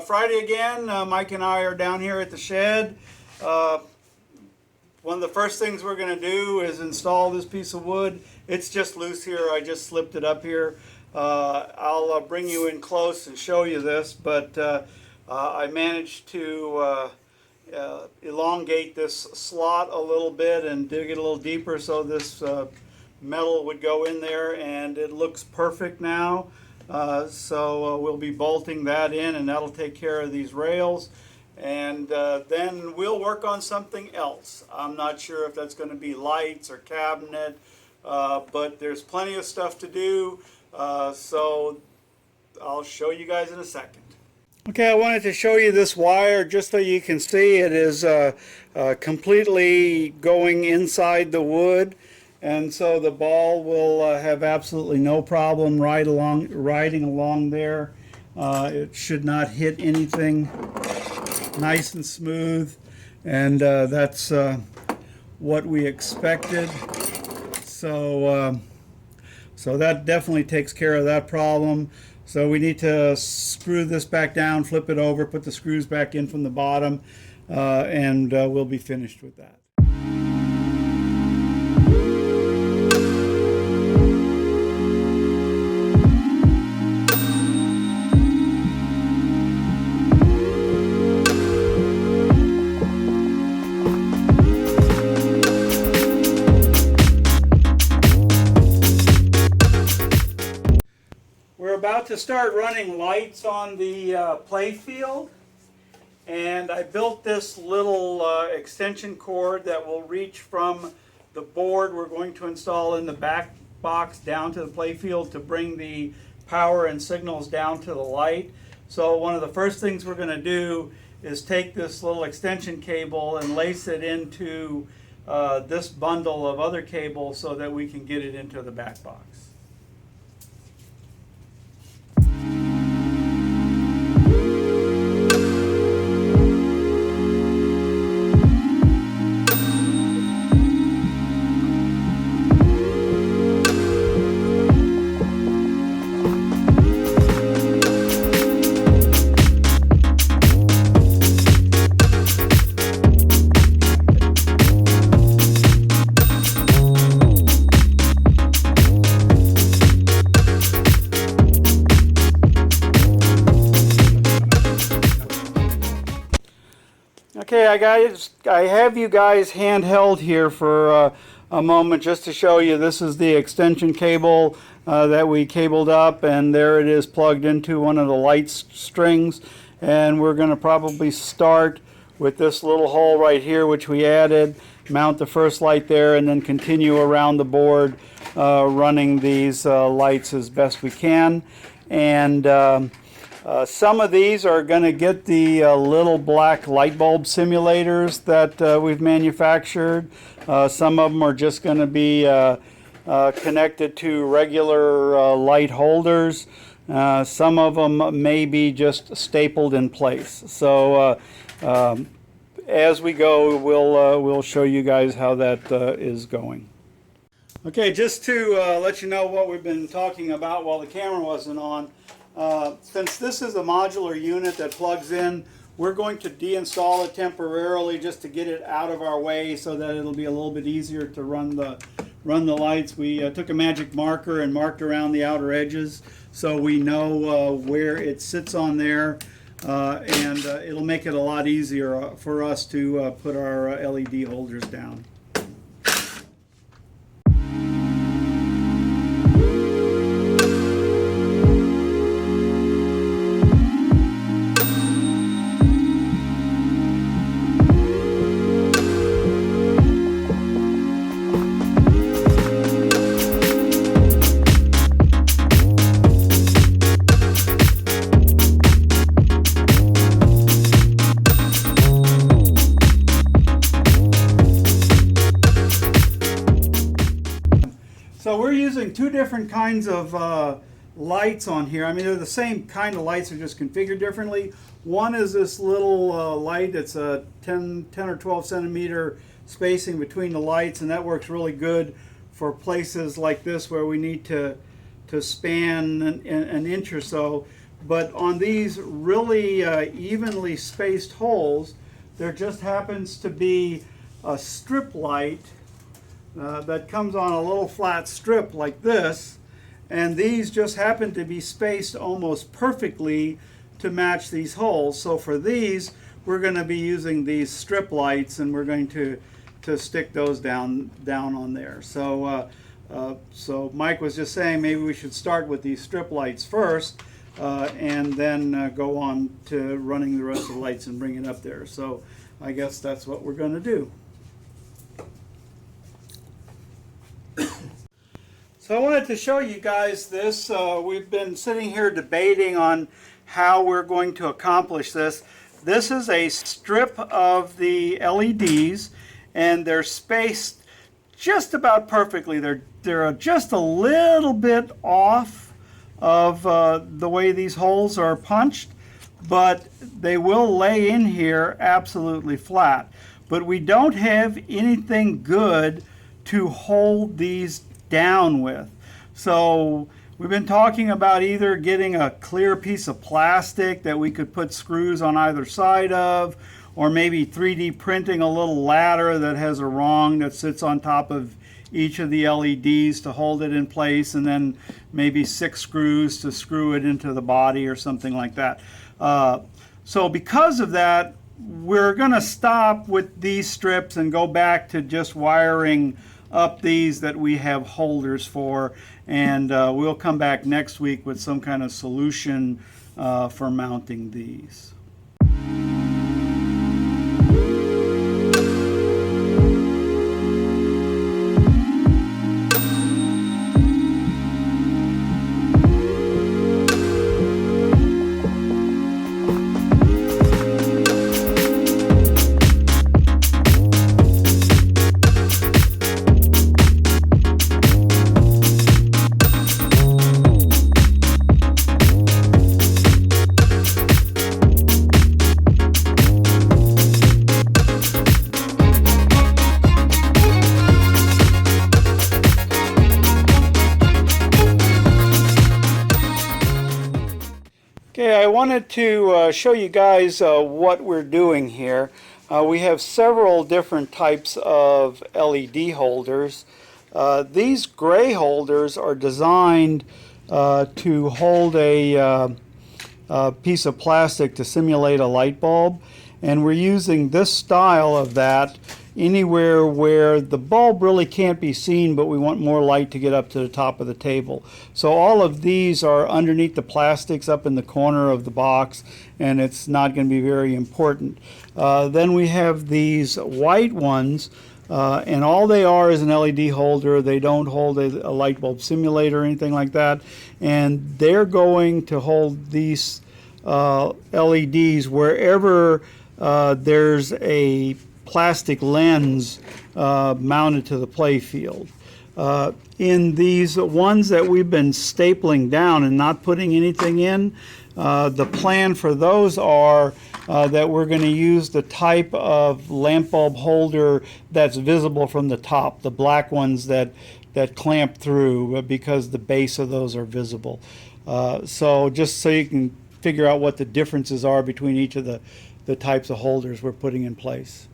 Friday again. Mike and I are down here at the shed. One of the first things we're going to do is install this piece of wood. It's just loose here. I just slipped it up here. I'll bring you in close and show you this, but I managed to elongate this slot a little bit and dig it a little deeper so this metal would go in there, and it looks perfect now. So we'll be bolting that in, and that'll take care of these rails. And then we'll work on something else. I'm not sure if that's going to be lights or cabinet, but there's plenty of stuff to do. So I'll show you guys in a second. Okay, I wanted to show you this wire just so you can see it is completely going inside the wood. And so the ball will have absolutely no problem riding along there. It should not hit anything. Nice and smooth, and that's what we expected. So that definitely takes care of that problem. So we need to screw this back down, flip it over, put the screws back in from the bottom, and we'll be finished with that. About to start running lights on the play field, and I built this little extension cord that will reach from the board we're going to install in the back box down to the play field to bring the power and signals down to the light. So one of the first things we're going to do is take this little extension cable and lace it into this bundle of other cables so that we can get it into the back box. Okay, I have you guys handheld here for a moment just to show you. This is the extension cable that we cabled up, and there it is plugged into one of the light strings. And we're going to probably start with this little hole right here, which we added, mount the first light there, and then continue around the board running these lights as best we can. And some of these are going to get the little black light bulb simulators that we've manufactured. Some of them are just going to be connected to regular light holders. Some of them may be just stapled in place. So as we go, we'll show you guys how that is going. Okay, just to let you know what we've been talking about while the camera wasn't on. Since this is a modular unit that plugs in, we're going to deinstall it temporarily just to get it out of our way so that it'll be a little bit easier to run the lights. We took a magic marker and marked around the outer edges so we know where it sits on there, and it'll make it a lot easier for us to put our LED holders down. So we're using two different kinds of lights on here. I mean, they're the same kind of lights, they're just configured differently. One is this little light that's a 10 or 12 centimeter spacing between the lights, and that works really good for places like this where we need to span an inch or so. but on these really evenly spaced holes, there just happens to be a strip light that comes on a little flat strip like this, and these just happen to be spaced almost perfectly to match these holes. So for these, we're going to be using these strip lights, and we're going to stick those down on there. So so Mike was just saying maybe we should start with these strip lights first, and then go on to running the rest of the lights and bring it up there. So I guess that's what we're going to do. So I wanted to show you guys this. We've been sitting here debating on how we're going to accomplish this. This is a strip of the LEDs, and they're spaced just about perfectly. They're just a little bit off of the way these holes are punched, but they will lay in here absolutely flat. But we don't have anything good to hold these down with. So we've been talking about either getting a clear piece of plastic that we could put screws on either side of, or maybe 3D printing a little ladder that has a rung that sits on top of each of the LEDs to hold it in place, and then maybe 6 screws to screw it into the body or something like that. So because of that, we're going to stop with these strips and go back to just wiring up these that we have holders for, and we'll come back next week with some kind of solution for mounting these. Okay, I wanted to show you guys what we're doing here. We have several different types of LED holders. These gray holders are designed to hold a piece of plastic to simulate a light bulb, and we're using this style of that anywhere where the bulb really can't be seen, but we want more light to get up to the top of the table. So all of these are underneath the plastics up in the corner of the box, and it's not going to be very important. Then we have these white ones, and all they are is an LED holder. They don't hold a light bulb simulator or anything like that, and they're going to hold these LEDs wherever there's a plastic lens mounted to the play field. In these ones that we've been stapling down and not putting anything in, the plan for those are that we're going to use the type of lamp bulb holder that's visible from the top, the black ones that clamp through, because the base of those are visible. So just so you can figure out what the differences are between each of the types of holders we're putting in place.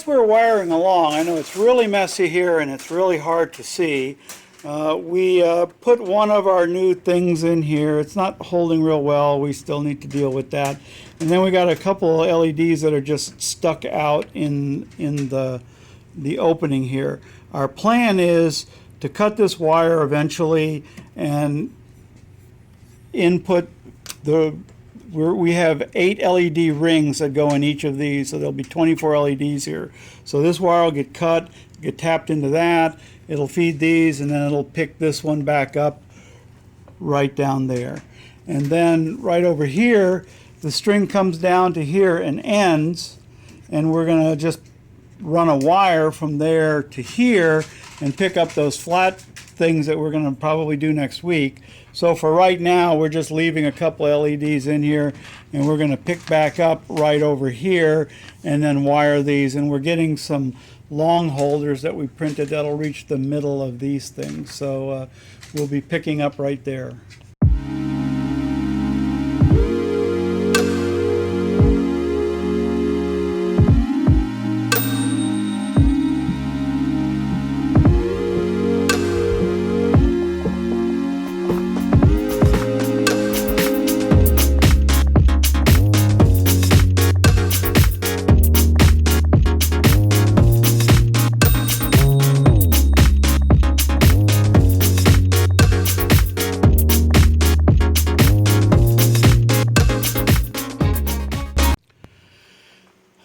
as we're wiring along, I know it's really messy here and it's really hard to see. We put one of our new things in here. It's not holding real well. We still need to deal with that. And then we got a couple of LEDs that are just stuck out in the opening here. Our plan is to cut this wire eventually and input we have 8 LED rings that go in each of these, so there'll be 24 LEDs here. So this wire will get cut, get tapped into that, it'll feed these, and then it'll pick this one back up right down there. And then right over here, the string comes down to here and ends, and we're going to just run a wire from there to here and pick up those flat things that we're going to probably do next week. So for right now, we're just leaving a couple LEDs in here, and we're going to pick back up right over here and then wire these. And we're getting some long holders that we printed that'll reach the middle of these things. So we'll be picking up right there.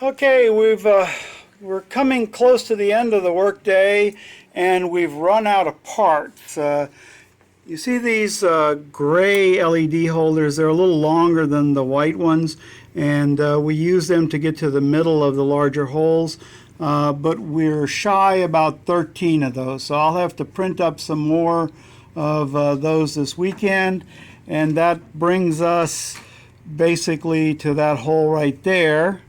Okay, we're coming close to the end of the workday, and we've run out of parts. You see these gray LED holders? They're a little longer than the white ones, and we use them to get to the middle of the larger holes. But we're shy about 13 of those, so I'll have to print up some more of those this weekend, and that brings us basically to that hole right there.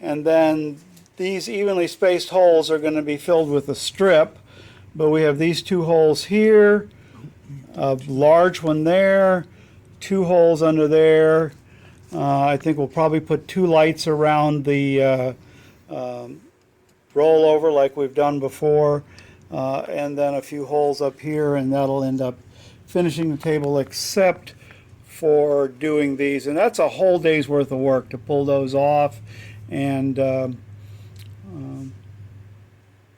And then these evenly spaced holes are going to be filled with a strip, but we have these 2 holes here, a large one there, 2 holes under there. I think we'll probably put 2 lights around the rollover like we've done before, and then a few holes up here, and that'll end up finishing the table except for doing these. And that's a whole day's worth of work to pull those off and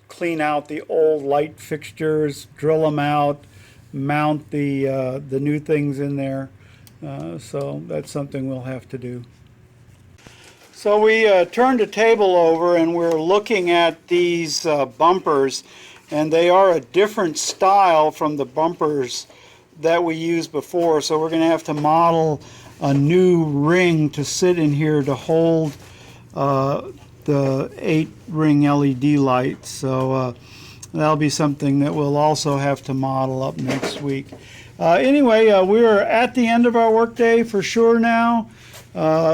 clean out the old light fixtures, drill them out, mount the new things in there. So that's something we'll have to do. So we turned the table over and we're looking at these bumpers, and they are a different style from the bumpers that we used before. So we're going to have to model a new ring to sit in here to hold the 8-ring LED lights. So that'll be something that we'll also have to model up next week. Anyway, we're at the end of our workday for sure now.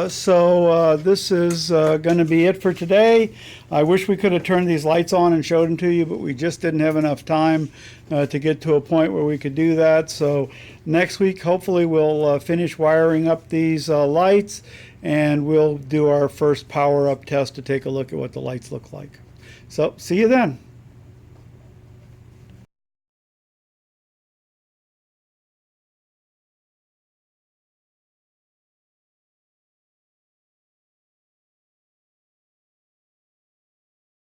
So this is going to be it for today. I wish we could have turned these lights on and showed them to you, but we just didn't have enough time to get to a point where we could do that. So next week, hopefully, we'll finish wiring up these lights, and we'll do our first power-up test to take a look at what the lights look like. So see you then.